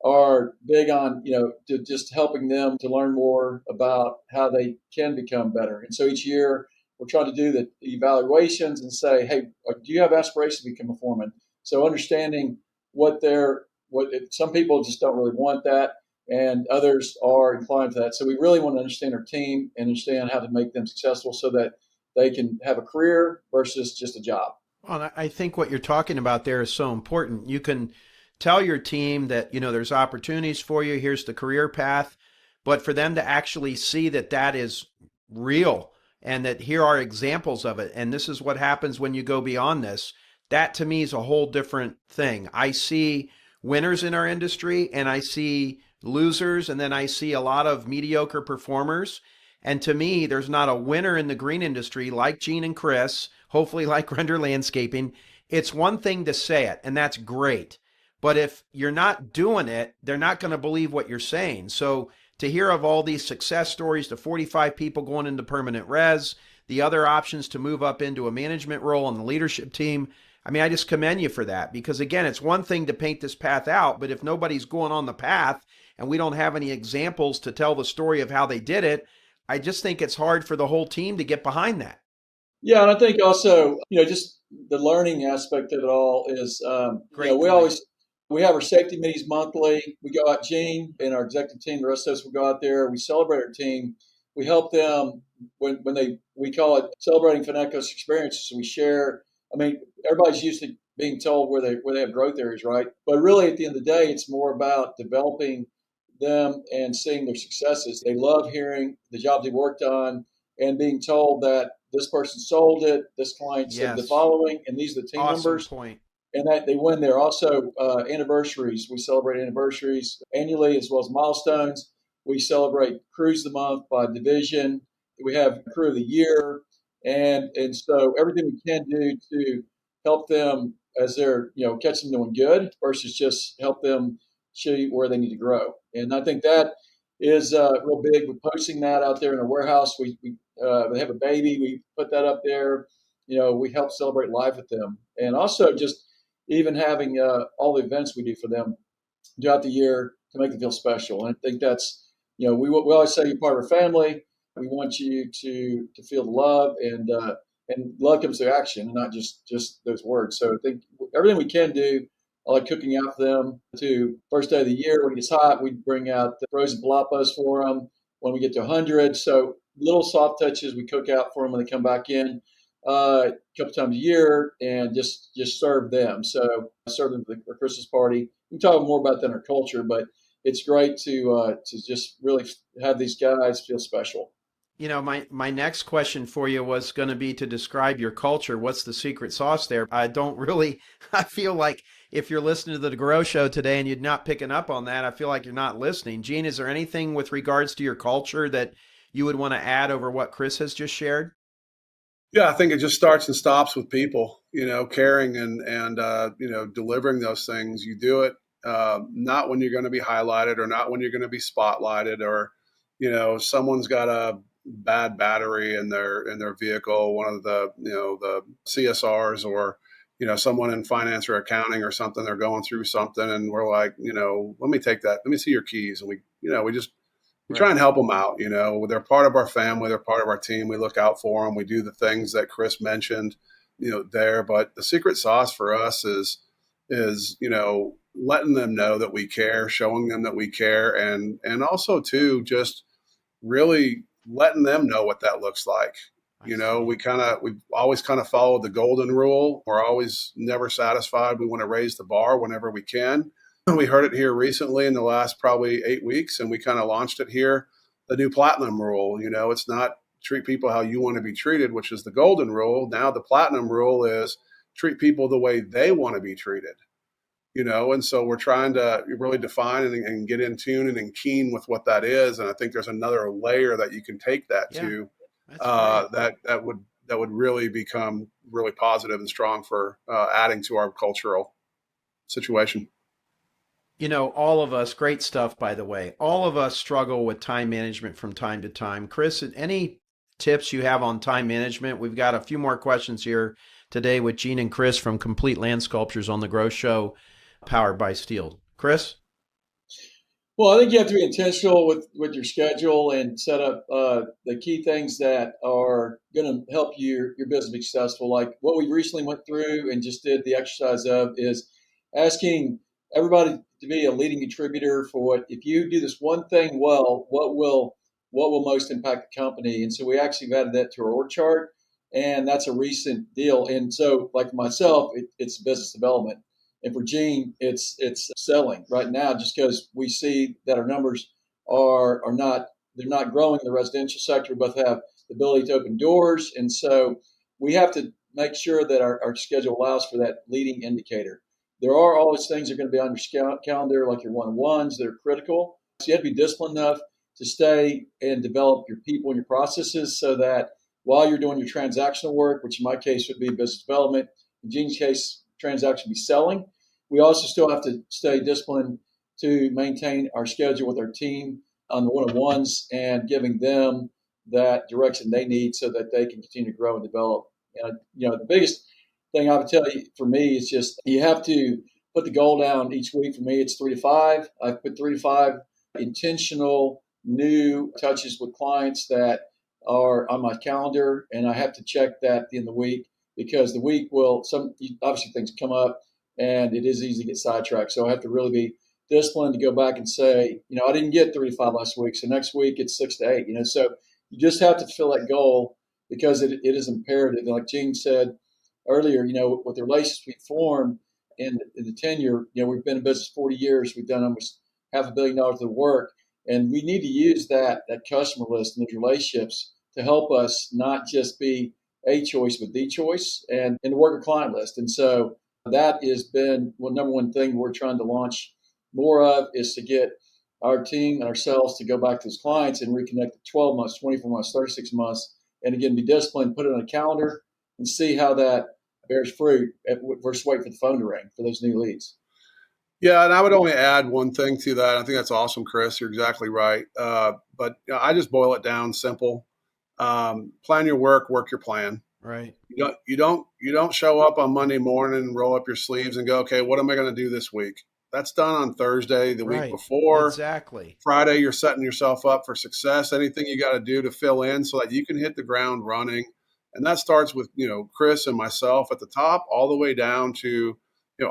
are big on to just helping them to learn more about how they can become better. And so each year we're trying to do the evaluations and say, hey, do you have aspirations to become a foreman? So understanding what some people just don't really want that, and others are inclined to that. So we really want to understand our team and understand how to make them successful so that they can have a career versus just a job. Well, I think what you're talking about there is so important. You can tell your team that, there's opportunities for you. Here's the career path. But for them to actually see that that is real and that here are examples of it, and this is what happens when you go beyond this, that to me is a whole different thing. I see winners in our industry and I see losers, and then I see a lot of mediocre performers. And to me, there's not a winner in the green industry like Gene and Chris, hopefully like Render Landscaping. It's one thing to say it, and that's great. But if you're not doing it, they're not going to believe what you're saying. So to hear of all these success stories, the 45 people going into permanent res, the other options to move up into a management role on the leadership team, I mean, I just commend you for that. Because again, it's one thing to paint this path out, but if nobody's going on the path and we don't have any examples to tell the story of how they did it, I just think it's hard for the whole team to get behind that. Yeah, and I think also, just the learning aspect of it all is, we have our safety meetings monthly. We go out, Gene and our executive team, the rest of us will go out there. We celebrate our team. We help them we call it celebrating Fineco's experiences. So we share. I mean, everybody's used to being told where they have growth areas, right? But really, at the end of the day, it's more about developing them and seeing their successes. They love hearing the jobs they worked on and being told that this person sold it, this client said the following, and these are the team members. Point. And that they win there. Also, anniversaries. We celebrate anniversaries annually as well as milestones. We celebrate Crews of the Month by division. We have Crew of the Year. And so everything we can do to help them as they're, catch them doing good versus just help them see where they need to grow. And I think that is real big. We're posting that out there in our warehouse. They have a baby. We put that up there. We help celebrate life with them. And also just even having all the events we do for them throughout the year to make them feel special. And I think that's, we always say you're part of our family. We want you to feel the love, and love comes to action and not just those words. So I think everything we can do, I like cooking out for them. To first day of the year when it gets hot, we bring out the frozen palapas for them when we get to 100. So little soft touches we cook out for them when they come back in. A couple times a year, and just serve them. So serve them for the Christmas party. We can talk more about that in our culture, but it's great to just really have these guys feel special. My next question for you was going to be to describe your culture. What's the secret sauce there? I feel like if you're listening to the Grow Show today and you're not picking up on that, I feel like you're not listening. Gene, is there anything with regards to your culture that you would want to add over what Chris has just shared? Yeah, I think it just starts and stops with people, caring and delivering those things. You do it not when you're going to be highlighted or not when you're going to be spotlighted or, someone's got a bad battery in their vehicle, one of the CSRs or, someone in finance or accounting or something, they're going through something and we're like, let me take that. Let me see your keys. And we try and help them out. They're part of our family. They're part of our team. We look out for them. We do the things that Chris mentioned, there. But the secret sauce for us is letting them know that we care, showing them that we care, and also too just really letting them know what that looks like. We've always kind of followed the golden rule. We're always never satisfied. We want to raise the bar whenever we can. We heard it here recently in the last probably 8 weeks, and we kind of launched it here, the new platinum rule. It's not treat people how you want to be treated, which is the golden rule. Now the platinum rule is treat people the way they want to be treated. And so we're trying to really define and get in tune and in keen with what that is. And I think there's another layer that you can take that to that would really become really positive and strong for adding to our cultural situation. All of us, great stuff, by the way, all of us struggle with time management from time to time. Chris, any tips you have on time management. We've got a few more questions here today with Gene and Chris from Complete Landsculptures on the Grow Show, powered by Steel. Chris? Well, I think you have to be intentional with your schedule and set up the key things that are going to help your business be successful. Like what we recently went through and just did the exercise of is asking everybody to be a leading contributor for what, if you do this one thing well, what will most impact the company? And so we actually added that to our org chart, and that's a recent deal. And so, like for myself, it's business development. And for Gene, it's selling right now, just because we see that our numbers are not, they're not growing in the residential sector. We both have the ability to open doors, and so we have to make sure that our schedule allows for that leading indicator. There are always things that are going to be on your calendar, like your one-on-ones that are critical. So you have to be disciplined enough to stay and develop your people and your processes, so that while you're doing your transactional work, which in my case would be business development, in Gene's case, transaction would be selling, we also still have to stay disciplined to maintain our schedule with our team on the one-on-ones and giving them that direction they need so that they can continue to grow and develop. And, the biggest thing I would tell you for me is just you have to put the goal down each week. For me, it's 3 to 5. I've put 3 to 5 intentional new touches with clients that are on my calendar, and I have to check that at the end of the week, because the week will, obviously things come up and it is easy to get sidetracked. So I have to really be disciplined to go back and say, I didn't get 3 to 5 last week, so next week it's 6 to 8. So you just have to fulfill that goal, because it is imperative. And like Gene said earlier, with the relationships we formed in the tenure, we've been in business 40 years. We've done almost $500 million of work, and we need to use that customer list and those relationships to help us not just be a choice, but the choice, and the worker client list. And so that has been number one thing we're trying to launch more of, is to get our team and ourselves to go back to those clients and reconnect at 12 months, 24 months, 36 months. And again, be disciplined, put it on a calendar and see how that bears fruit versus wait for the phone to ring for those new leads. Yeah, and I would only add one thing to that. I think that's awesome, Chris. You're exactly right. But I just boil it down simple. Plan your work your plan. Right. You don't show up on Monday morning, roll up your sleeves and go, okay, what am I going to do this week? That's done on Thursday, the week before. Exactly. Friday, you're setting yourself up for success. Anything you got to do to fill in so that you can hit the ground running. And that starts with, Chris and myself at the top, all the way down to,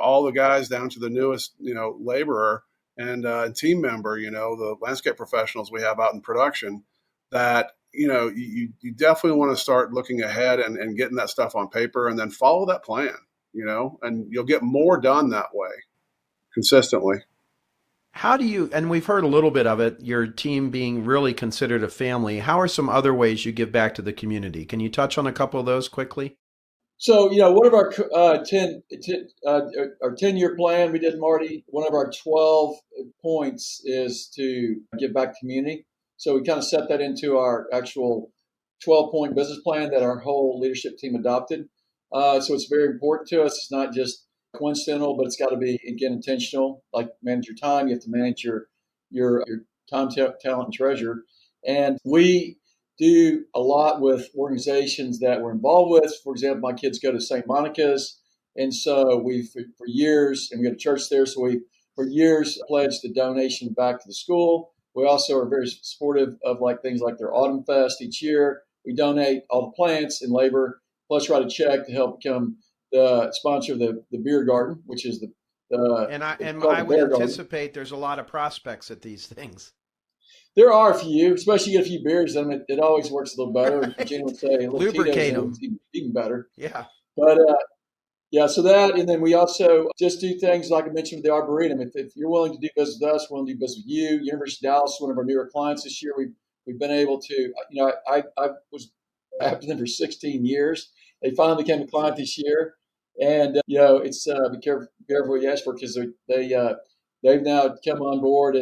all the guys down to the newest, laborer and team member, the landscape professionals we have out in production, that, you definitely want to start looking ahead and getting that stuff on paper, and then follow that plan, and you'll get more done that way consistently. How do you, and we've heard a little bit of it, your team being really considered a family. How are some other ways you give back to the community? Can you touch on a couple of those quickly? So, one of our 10-year plan we did, Marty, one of our 12 points is to give back to community. So we kind of set that into our actual 12-point business plan that our whole leadership team adopted. So it's very important to us. It's not just coincidental, but it's got to be, again, intentional. Like manage your time. You have to manage your time, talent, and treasure. And we do a lot with organizations that we're involved with. For example, my kids go to St. Monica's. And so we've, for years, and we go to church there, so we, for years, pledged a donation back to the school. We also are very supportive of things like their Autumn Fest each year. We donate all the plants and labor, plus write a check to help become the sponsor of the beer garden, which is I would anticipate there's a lot of prospects at these things. There are a few, especially you get a few beers in them. It always works a little better. And Gene would say a little lubricate them, even better. Yeah. But yeah, so that, and then we also just do things like I mentioned with the Arboretum. If you're willing to do business with us, we're willing to do business with you. University of Dallas, one of our newer clients this year, we've been able to. I was after them for 16 years. They finally became a client this year, and it's be careful what you ask for, because they've now come on board,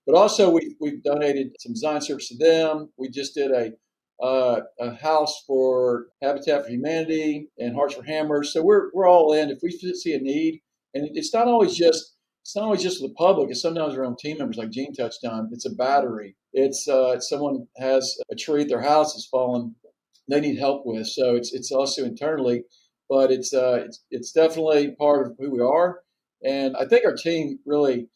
but also we've donated some design service to them. We just did a house for Habitat for Humanity and Hearts for Hammers. So we're all in. If we see a need, and it's not always just the public. It's sometimes our own team members, like Gene touched on. It's a battery. It's someone has a tree at their house that's fallen they need help with. So it's also internally, but it's definitely part of who we are. And I think our team really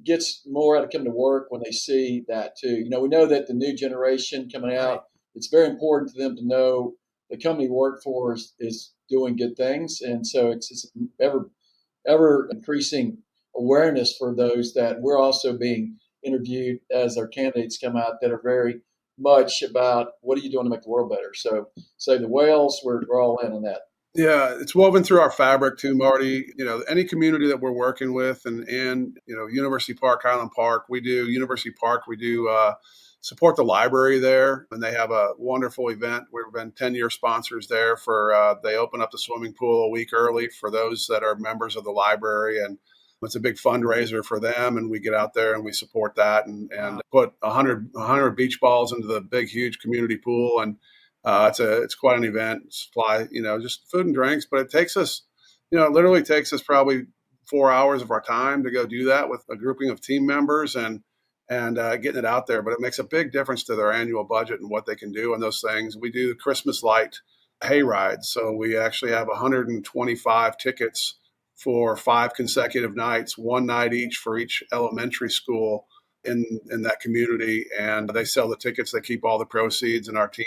gets more out of coming to work when they see that too. We know that the new generation coming Right. out, it's very important to them to know the company we work for is doing good things. And so it's ever increasing awareness for those that we're also being interviewed as our candidates come out that are very much about what are you doing to make the world better. So the whales, we're all in on that. Yeah, it's woven through our fabric too, Marty. Any community that we're working with, and University Park, Highland Park, we do University Park, we do support the library there, and they have a wonderful event. We've been 10-year sponsors there for. They open up the swimming pool a week early for those that are members of the library, and it's a big fundraiser for them. And we get out there and we support that, and Wow. put 100 beach balls into the big, huge community pool, and it's quite an event. Supply, just food and drinks, but it takes us, it literally takes us probably 4 hours of our time to go do that with a grouping of team members and getting it out there. But it makes a big difference to their annual budget and what they can do on those things. We do the Christmas light hayride, so we actually have 125 tickets for 5 consecutive nights, one night each for each elementary school in that community, and they sell the tickets. They keep all the proceeds, and our team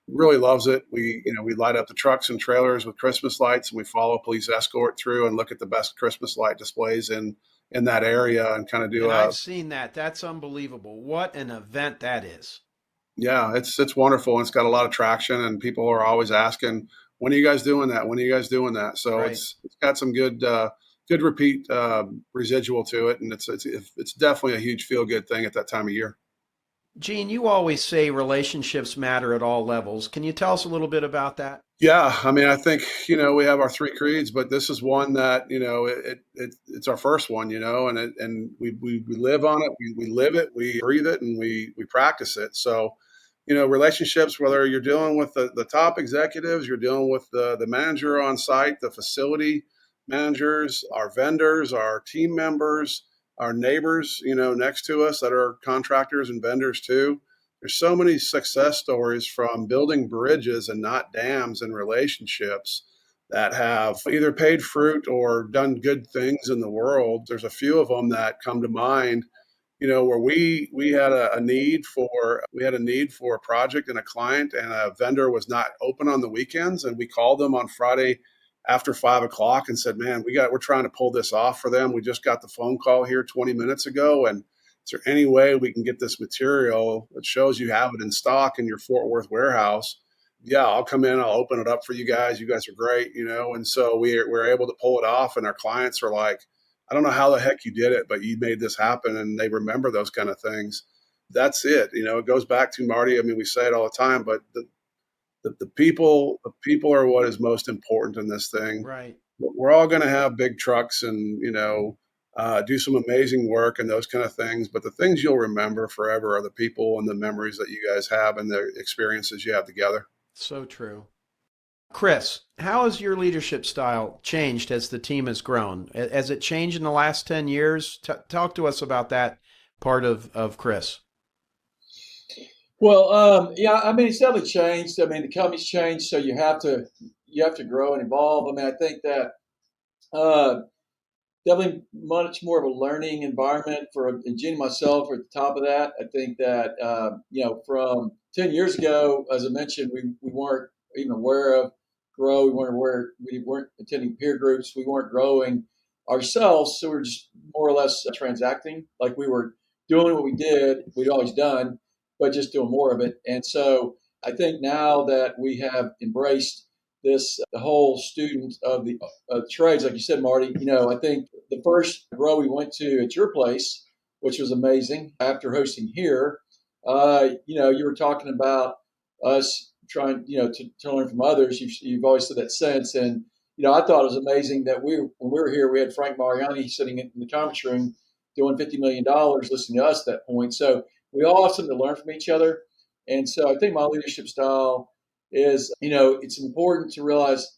really loves it. We light up the trucks and trailers with Christmas lights, and we follow police escort through and look at the best Christmas light displays in that area and kind of do And a. I've seen that. That's unbelievable. What an event that is. Yeah, it's wonderful, and it's got a lot of traction, and people are always asking, when are you guys doing that? When are you guys doing that? So Right. it's got some good repeat residual to it, and it's definitely a huge feel good thing at that time of year. Gene, you always say relationships matter at all levels. Can you tell us a little bit about that? Yeah, I mean, I think we have our 3 creeds, but this is one that it's our first one, and we live on it, we live it, we breathe it, and we practice it. So, relationships, whether you're dealing with the top executives, you're dealing with the manager on site, the facility managers, our vendors, our team members, our neighbors, next to us that are contractors and vendors too. There's so many success stories from building bridges and not dams and relationships that have either paid fruit or done good things in the world. There's a few of them that come to mind, where we had a need for a project and a client, and a vendor was not open on the weekends, and we called them on Friday after 5 o'clock and said, "Man, we're trying to pull this off for them. We just got the phone call here 20 minutes ago, and is there any way we can get this material that shows you have it in stock in your Fort Worth warehouse? Yeah, I'll come in. I'll open it up for you guys. You guys are great, And so we're able to pull it off, and our clients are like, "I don't know how the heck you did it, but you made this happen," and they remember those kind of things. That's it. It goes back to Marty. I mean, we say it all the time, but the people are what is most important in this thing. Right. We're all going to have big trucks and do some amazing work and those kind of things, but the things you'll remember forever are the people and the memories that you guys have and the experiences you have together. So true. Chris, how has your leadership style changed as the team has grown? Has it changed in the last 10 years? Talk to us about that part of Chris. Well, yeah, I mean, it's definitely changed. I mean, the company's changed, so you have to grow and evolve. I mean, I think that uh, definitely much more of a learning environment for and Gene and myself are at the top of that. I think that from 10 years ago, as I mentioned, we weren't even aware of grow. We weren't attending peer groups. We weren't growing ourselves, so we were just more or less transacting, like we were doing what we'd always done, but just doing more of it. And so I think now that we have embraced this, the whole student of the trades, like you said, Marty, I think the first grow we went to at your place, which was amazing after hosting here, you were talking about us trying, to learn from others. You've always said that since. And, I thought it was amazing that when we were here, we had Frank Mariani sitting in the conference room doing $50 million listening to us at that point. So we all have something to learn from each other. And so I think my leadership style is, it's important to realize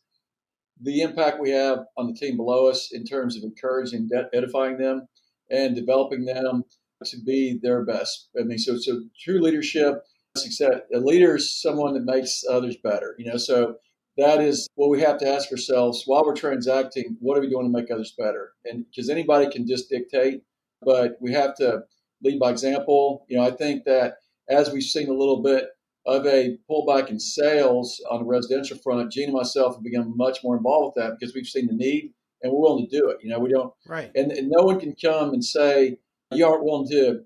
the impact we have on the team below us in terms of encouraging, edifying them and developing them to be their best. I mean, so true leadership success. A leader is someone that makes others better. So that is what we have to ask ourselves while we're transacting. What are we doing to make others better? And because anybody can just dictate, but we have to lead by example. I think that as we've seen a little bit of a pullback in sales on the residential front, Gene and myself have become much more involved with that because we've seen the need and we're willing to do it. We don't, Right. and no one can come and say you aren't willing to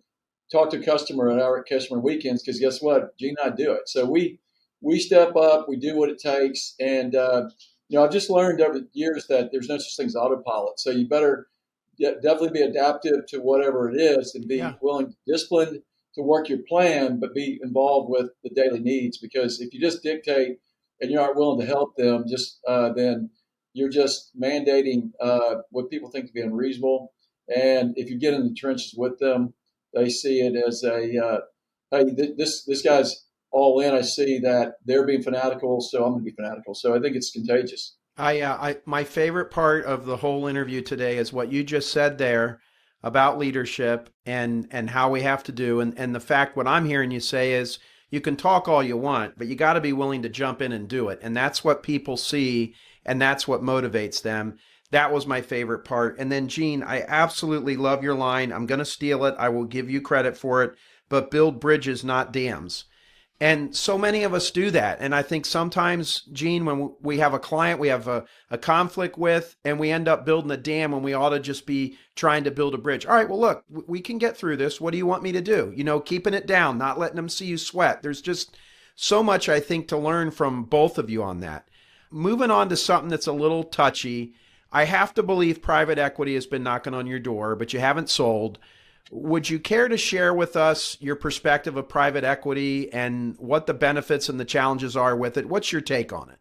talk to a customer at our customer weekends, because guess what? Gene and I do it. So we step up, we do what it takes, and I've just learned over the years that there's no such thing as autopilot. So you better definitely be adaptive to whatever it is, and be willing, disciplined to work your plan, but be involved with the daily needs. Because if you just dictate and you aren't willing to help them, then you're just mandating what people think to be unreasonable. And if you get in the trenches with them, they see it as hey, this guy's all in. I see that they're being fanatical, so I'm going to be fanatical. So I think it's contagious. My favorite part of the whole interview today is what you just said there about leadership and how we have to do. And the fact what I'm hearing you say is you can talk all you want, but you got to be willing to jump in and do it. And that's what people see, and that's what motivates them. That was my favorite part. And then, Gene, I absolutely love your line. I'm going to steal it. I will give you credit for it, but build bridges, not dams. And so many of us do that. And I think sometimes, Gene, when we have a client we have a conflict with, and we end up building a dam when we ought to just be trying to build a bridge. All right, well, look, we can get through this. What do you want me to do? Keeping it down, not letting them see you sweat. There's just so much, I think, to learn from both of you on that. Moving on to something that's a little touchy. I have to believe private equity has been knocking on your door, but you haven't sold. Would you care to share with us your perspective of private equity and what the benefits and the challenges are with it? What's your take on it?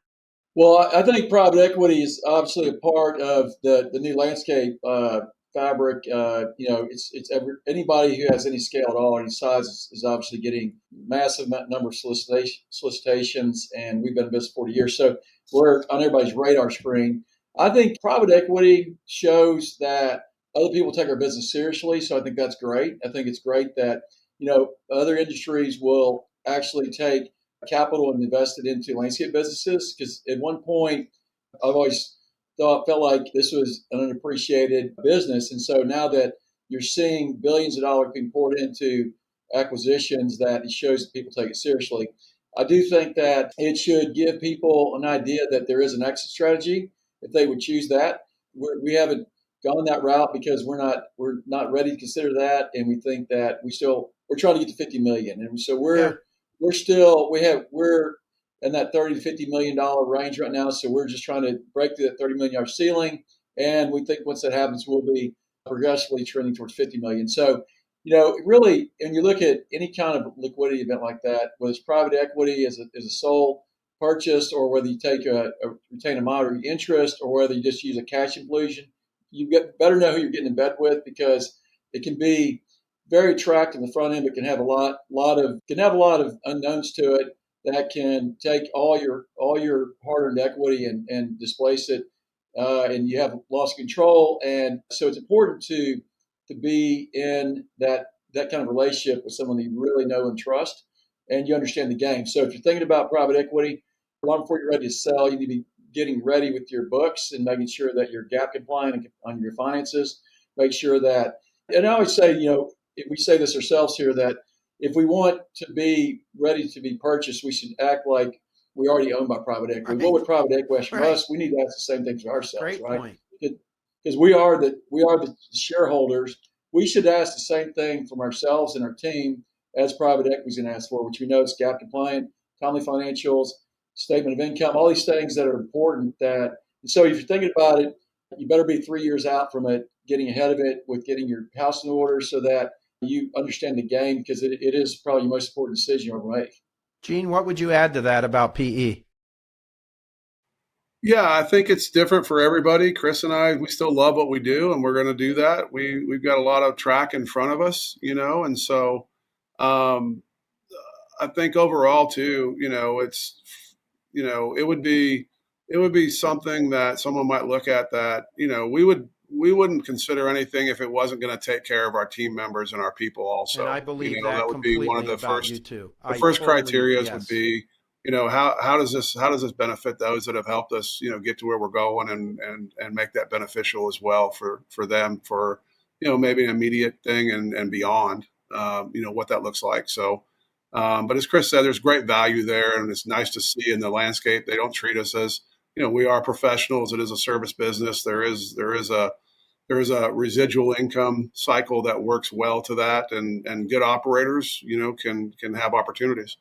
Well, I think private equity is obviously a part of the new landscape fabric. Anybody who has any scale at all, any size, is obviously getting massive number of solicitations, and we've been in business 40 years, so we're on everybody's radar screen. I think private equity shows that other people take our business seriously, so I think that's great. I think it's great that other industries will actually take capital and invest it into landscape businesses, because at one point I've always felt like this was an unappreciated business, and so now that you're seeing billions of dollars being poured into acquisitions, that it shows that people take it seriously. I do think that it should give people an idea that there is an exit strategy if they would choose that. We haven't gone that route because we're not ready to consider that, and we think that we're trying to get to 50 million, and so we're in that 30 to 50 million dollar range right now. So we're just trying to break through that 30 million dollar ceiling, and we think once that happens, we'll be progressively trending towards 50 million. So really, when you look at any kind of liquidity event like that, whether it's private equity as a sole purchase, or whether you take retain a moderate interest, or whether you just use a cash infusion, you better know who you're getting in bed with, because it can be very attractive in the front end, but can have a lot of unknowns to it that can take all your hard-earned equity and displace it, and you have lost control. And so it's important to be in that kind of relationship with someone that you really know and trust, and you understand the game. So if you're thinking about private equity, long before you're ready to sell, you need to be getting ready with your books and making sure that you're GAAP compliant on your finances. Make sure that, and I always say, we say this ourselves here, that if we want to be ready to be purchased, we should act like we already own by private equity. Right. What would private equity ask from us? We need to ask the same things of ourselves, Great right? Point. Because we are the shareholders. We should ask the same thing from ourselves and our team as private equity is going to ask for, which we know is GAAP compliant, timely financials, statement of income, all these things that are important. And so if you're thinking about it, you better be 3 years out from it, getting ahead of it with getting your house in order so that you understand the game, because it is probably your most important decision you'll ever make. Gene, what would you add to that about PE? Yeah, I think it's different for everybody. Chris and I, we still love what we do, and we're going to do that. We've got a lot of track in front of us, and so I think overall too, it's, it would be something that someone might look at that, we we wouldn't consider anything if it wasn't going to take care of our team members and our people also. And I believe that that would be one of completely the about you first, too. the I first totally, criterias would yes. be, how does this benefit those that have helped us, get to where we're going and make that beneficial as well for them for, maybe an immediate thing and beyond, what that looks like. So, but as Chris said, there's great value there, and it's nice to see in the landscape. They don't treat us as, we are professionals. It is a service business. There is a residual income cycle that works well to that, and good operators, can have opportunities.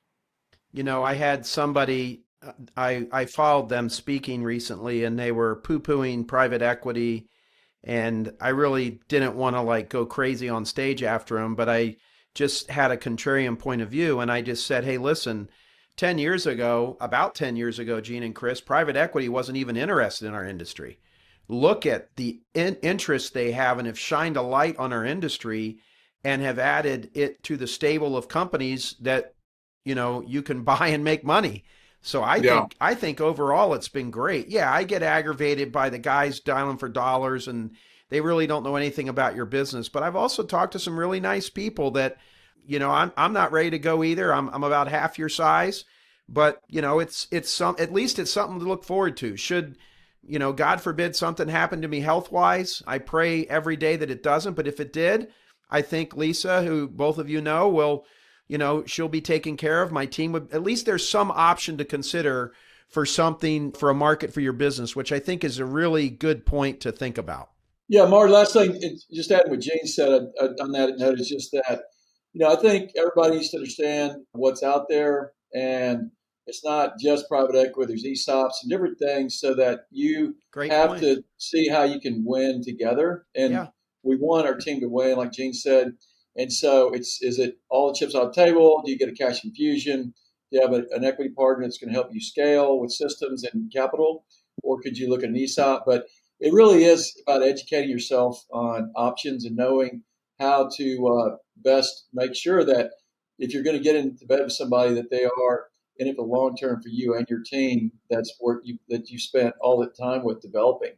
I had somebody, I followed them speaking recently, and they were poo-pooing private equity, and I really didn't want to like go crazy on stage after them, but I just had a contrarian point of view, and I just said, hey, listen, about 10 years ago, Gene and Chris, private equity wasn't even interested in our industry. Look at the interest they have and have shined a light on our industry and have added it to the stable of companies that you can buy and make money. So I think overall it's been great. Yeah, I get aggravated by the guys dialing for dollars and they really don't know anything about your business. But I've also talked to some really nice people that, I'm not ready to go either. I'm about half your size, but it's at least it's something to look forward to. Should God forbid something happened to me health wise, I pray every day that it doesn't. But if it did, I think Lisa, who both of you know, will, she'll be taken care of. My team would, at least there's some option to consider for a market for your business, which I think is a really good point to think about. Yeah, Marty, last thing, just adding what Gene said on that note is just that, I think everybody needs to understand what's out there, and it's not just private equity. There's ESOPs and different things, so that you Great have point. to see how you can win together. And Yeah. we want our team to win, like Gene said. And so is it all the chips on the table? Do you get a cash infusion? Do you have an equity partner that's going to help you scale with systems and capital? Or could you look at an ESOP? But it really is about educating yourself on options and knowing how to best make sure that if you're going to get into bed with somebody, that they are in it for the long term for you and your team. That's work that you spent all the time with developing.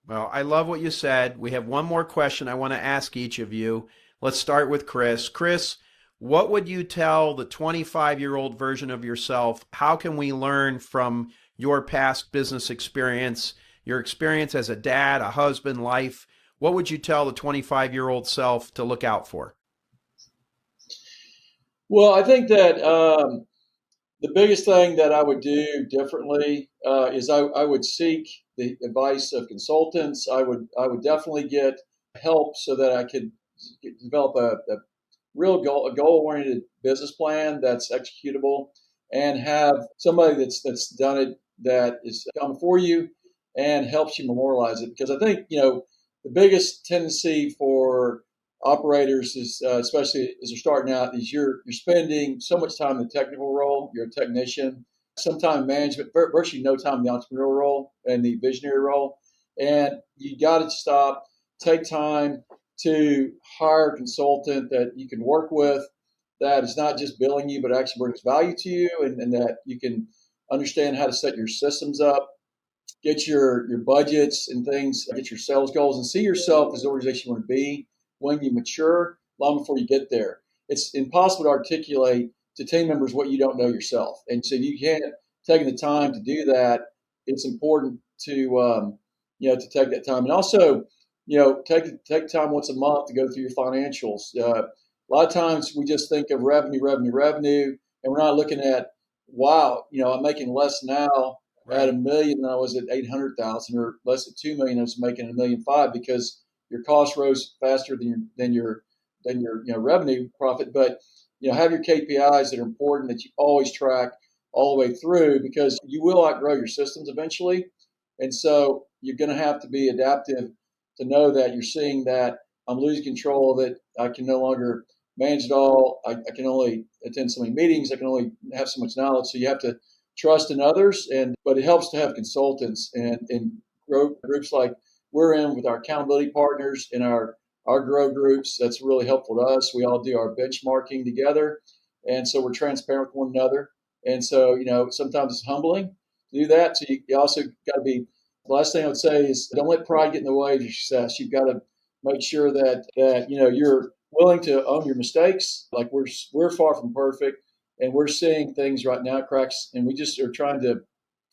Well, I love what you said. We have one more question I want to ask each of you. Let's start with Chris. Chris, what would you tell the 25-year-old version of yourself? How can we learn from your past business experience, your experience as a dad, a husband, life? What would you tell the 25-year-old self to look out for? Well, I think that the biggest thing that I would do differently is I would seek the advice of consultants. I would definitely get help so that I could develop a real a goal-oriented business plan that's executable, and have somebody that's done it, that is come for you and helps you memorialize it. Because I think the biggest tendency for operators is, especially as they're starting out, is you're spending so much time in the technical role. You're a technician, some time in management, virtually no time in the entrepreneurial role and the visionary role. And you got to stop, take time to hire a consultant that you can work with, that is not just billing you, but actually brings value to you, and that you can understand how to set your systems up, get your budgets and things, get your sales goals, and see yourself as the organization you want to be when you mature, long before you get there. It's impossible to articulate to team members what you don't know yourself. And so you can't take the time to do that. It's important to to take that time, and also take time once a month to go through your financials. A lot of times we just think of revenue, and we're not looking at, wow, I'm making less now at $1 million than I was at 800,000, or less at 2 million I was making $1.5 million, because your cost rose faster than your revenue profit. But have your KPIs that are important, that you always track all the way through, because you will outgrow your systems eventually, and so you're going to have to be adaptive to know that you're seeing that I'm losing control, that I can no longer manage it all. I can only attend so many meetings. I can only have so much knowledge. So you have to trust in others, but it helps to have consultants and grow groups like we're in with our accountability partners in our grow groups. That's really helpful to us. We all do our benchmarking together, and so we're transparent with one another. And so sometimes it's humbling to do that. So you also got to be The last thing I would say is don't let pride get in the way of your success. You've got to make sure that you're willing to own your mistakes. Like we're far from perfect, and we're seeing things right now, cracks, and we just are trying to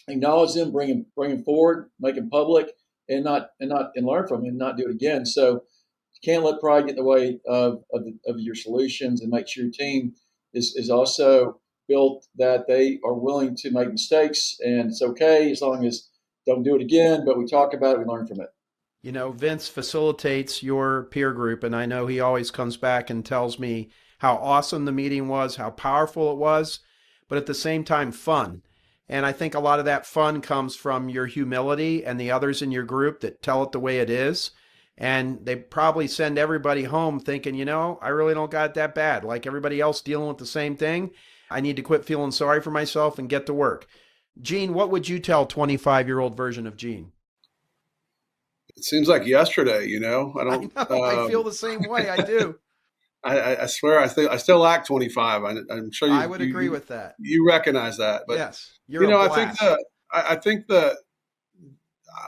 acknowledge them, bring them forward, make them public, and learn from them, and not do it again. So you can't let pride get in the way of your solutions, and make sure your team is also built that they are willing to make mistakes, and it's okay as long as don't do it again. But we talk about it, we learn from it. Vince facilitates your peer group, and I know he always comes back and tells me how awesome the meeting was, how powerful it was, but at the same time, fun. And I think a lot of that fun comes from your humility and the others in your group that tell it the way it is. And they probably send everybody home thinking, I really don't got it that bad. Like everybody else dealing with the same thing. I need to quit feeling sorry for myself and get to work. Gene, what would you tell 25-year-old version of Gene? It seems like yesterday, I don't. I feel the same way. I do. I swear, I still lack 25. I'm sure I would agree with that. You recognize that, but yes, I think that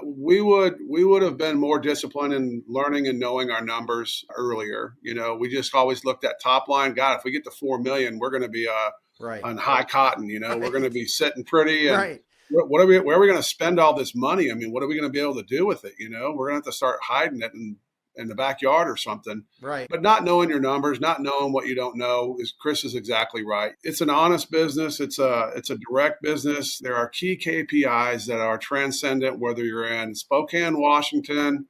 we would have been more disciplined in learning and knowing our numbers earlier. We just always looked at top line. God, if we get to 4 million, we're going to be on high cotton. We're going to be sitting pretty. And right. Where are we going to spend all this money? I mean, what are we going to be able to do with it? We're going to have to start hiding it in the backyard or something. Right. But not knowing your numbers, not knowing what you don't know, Chris is exactly right. It's an honest business. It's a direct business. There are key KPIs that are transcendent, whether you're in Spokane, Washington,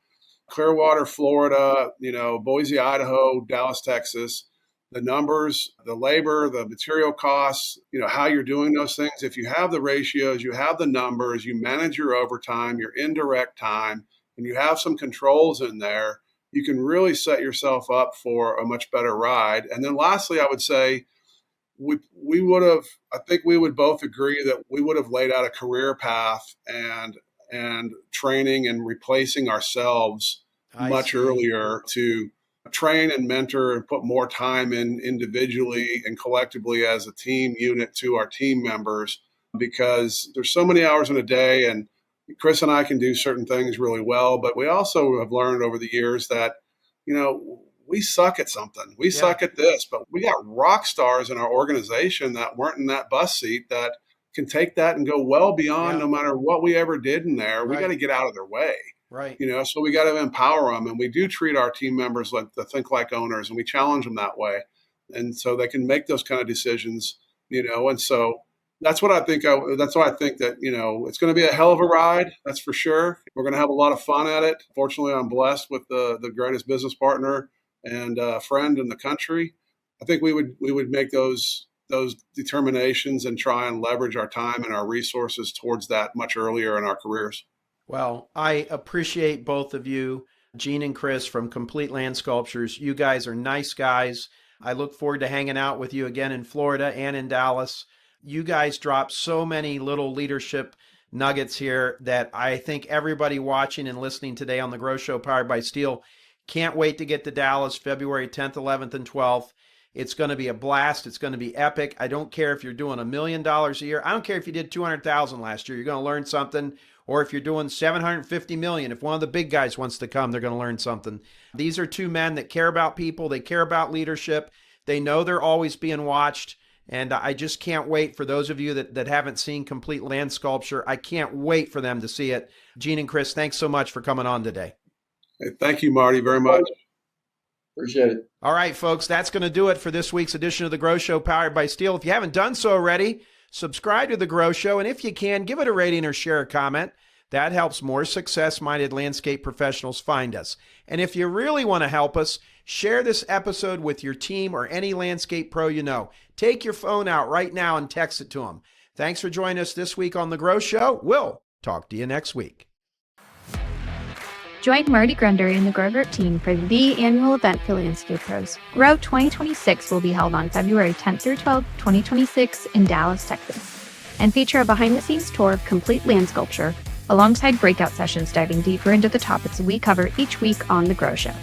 Clearwater, Florida, Boise, Idaho, Dallas, Texas. The numbers, the labor, the material costs, how you're doing those things. If you have the ratios, you have the numbers, you manage your overtime, your indirect time, and you have some controls in there, you can really set yourself up for a much better ride. And then lastly, I would say I think we would both agree that we would have laid out a career path and training and replacing ourselves much earlier to train and mentor and put more time in individually and collectively as a team unit to our team members, because there's so many hours in a day, and Chris and I can do certain things really well, but we also have learned over the years that, we suck at something. We suck at this, but we got rock stars in our organization that weren't in that bus seat that can take that and go well beyond no matter what we ever did in there. We got to get out of their way. Right. So we got to empower them, and we do treat our team members like the think like owners, and we challenge them that way. And so they can make those kind of decisions, and so that's what I think. That's why I think that, it's going to be a hell of a ride. That's for sure. We're going to have a lot of fun at it. Fortunately, I'm blessed with the greatest business partner and friend in the country. I think we would make those determinations and try and leverage our time and our resources towards that much earlier in our careers. Well, I appreciate both of you, Gene and Chris from Complete Landsculptures. You guys are nice guys. I look forward to hanging out with you again in Florida and in Dallas. You guys drop so many little leadership nuggets here that I think everybody watching and listening today on the Grow Show powered by Steel can't wait to get to Dallas February 10th, 11th, and 12th. It's going to be a blast. It's going to be epic. I don't care if you're doing $1 million a year. I don't care if you did 200,000 last year. You're going to learn something. Or if you're doing 750 million, if one of the big guys wants to come, they're going to learn something. These are two men that care about people. They care about leadership. They know they're always being watched. And I just can't wait for those of you that haven't seen Complete Landsculpture. I can't wait for them to see it. Gene and Chris, thanks so much for coming on today. Hey, thank you, Marty, very much. Appreciate it. All right, folks, that's going to do it for this week's edition of The Grow Show powered by Steel. If you haven't done so already, subscribe to The Grow Show, and if you can, give it a rating or share a comment. That helps more success-minded landscape professionals find us. And if you really want to help us, share this episode with your team or any landscape pro you know. Take your phone out right now and text it to them. Thanks for joining us this week on The Grow Show. We'll talk to you next week. Join Marty Grunder and the Grow Group team for the annual event for landscape pros. Grow 2026 will be held on February 10th through 12th, 2026 in Dallas, Texas, and feature a behind-the-scenes tour of Complete Landsculpture alongside breakout sessions diving deeper into the topics we cover each week on The Grow Show.